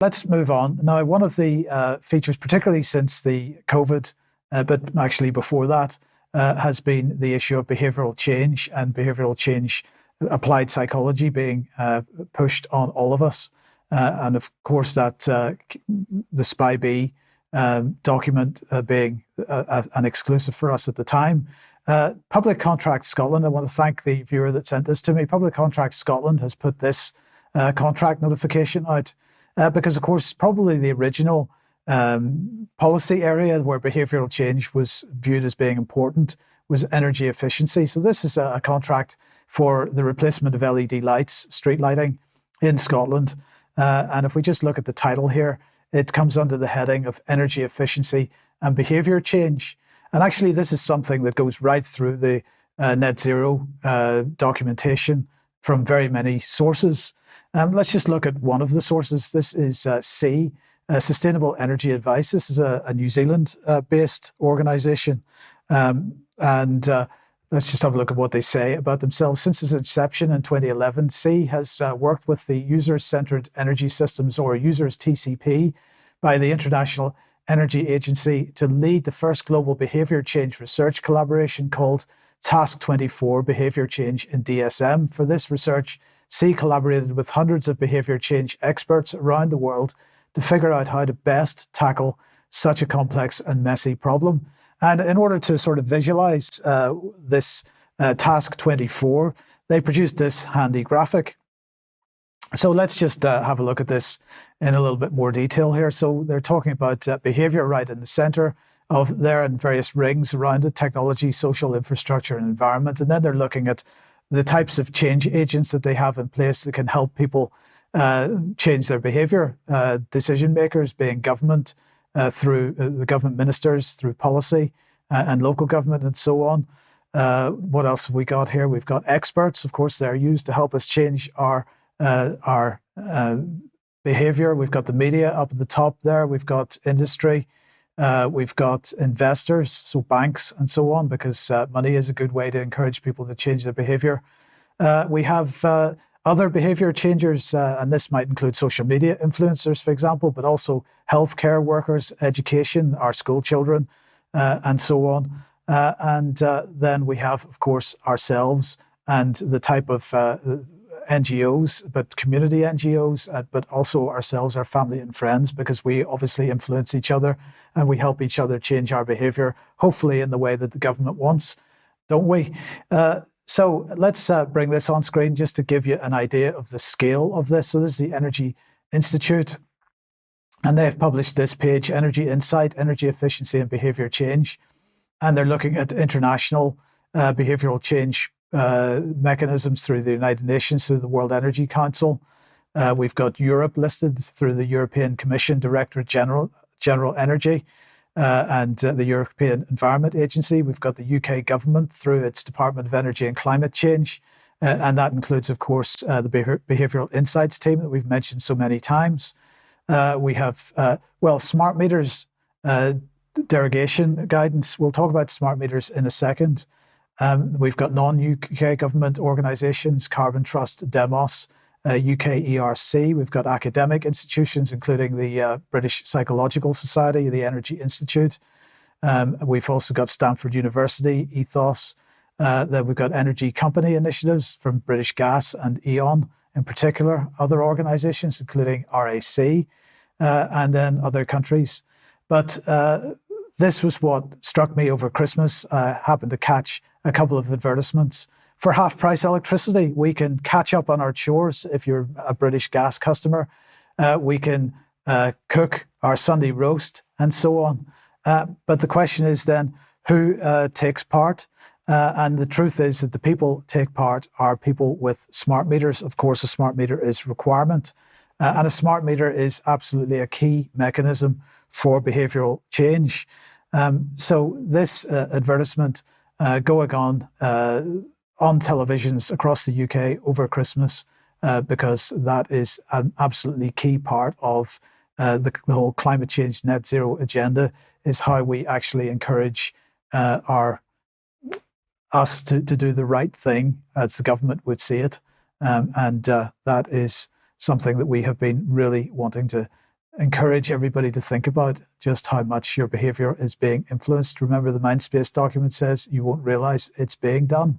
Let's move on. Now, one of the features, particularly since the COVID, but actually before that, has been the issue of behavioural change and behavioural change applied psychology being pushed on all of us. And of course, that the SPI-B document being an exclusive for us at the time. Public Contracts Scotland, I want to thank the viewer that sent this to me. Public Contracts Scotland has put this contract notification out because, of course, probably the original policy area where behavioural change was viewed as being important was energy efficiency. So this is a contract for the replacement of LED lights, street lighting in Scotland. And if we just look at the title here, it comes under the heading of energy efficiency and behaviour change. And actually, this is something that goes right through the net zero documentation from very many sources. Let's just look at one of the sources. This is C, Sustainable Energy Advice. This is a New Zealand-based organisation. Let's just have a look at what they say about themselves. Since its inception in 2011, C has worked with the User-Centred Energy Systems, or Users TCP, by the International Energy Agency to lead the first global behaviour change research collaboration called Task 24 Behaviour Change in DSM. For this research, C collaborated with hundreds of behaviour change experts around the world to figure out how to best tackle such a complex and messy problem. And in order to sort of visualize this Task 24, they produced this handy graphic. So let's just have a look at this in a little bit more detail here. So they're talking about behavior right in the center of there and various rings around it: technology, social infrastructure, and environment. And then they're looking at the types of change agents that they have in place that can help people change their behavior. Decision makers being government, through the government ministers, through policy and local government, and so on. What else have we got here? We've got experts. Of course, they're used to help us change our behavior. We've got the media up at the top there. We've got industry. We've got investors, so banks and so on, because money is a good way to encourage people to change their behavior. We have other behavior changers, and this might include social media influencers, for example, but also healthcare workers, education, our school children, and so on. Then we have, of course, ourselves and the type of NGOs, but community NGOs, but also ourselves, our family and friends, because we obviously influence each other and we help each other change our behavior, hopefully in the way that the government wants, don't we? So let's bring this on screen just to give you an idea of the scale of this. So this is the Energy Institute, and they've published this page, Energy Insight, Energy Efficiency and Behavior Change. And they're looking at international behavioral change mechanisms through the United Nations, through the World Energy Council. We've got Europe listed through the European Commission Directorate General Energy and the European Environment Agency. We've got the UK government through its Department of Energy and Climate Change. And that includes, of course, the Behavioural Insights team that we've mentioned so many times. We have, smart meters derogation guidance. We'll talk about smart meters in a second. We've got non-UK government organisations, Carbon Trust, Demos, UK ERC. We've got academic institutions, including the British Psychological Society, the Energy Institute. We've also got Stanford University, Ethos. Then we've got energy company initiatives from British Gas and E.ON in particular, other organisations, including RAC, and then other countries. But this was what struck me over Christmas. I happened to catch a couple of advertisements. For half-price electricity, we can catch up on our chores if you're a British Gas customer. We can cook our Sunday roast and so on. But the question is then, who takes part? And the truth is that the people take part are people with smart meters. Of course, a smart meter is requirement. And a smart meter is absolutely a key mechanism for behavioural change. So this advertisement going on televisions across the UK over Christmas, because that is an absolutely key part of the whole climate change net zero agenda, is how we actually encourage us to do the right thing as the government would see it. And that is something that we have been really wanting to encourage everybody to think about just how much your behavior is being influenced. Remember, the Mindspace document says you won't realize it's being done.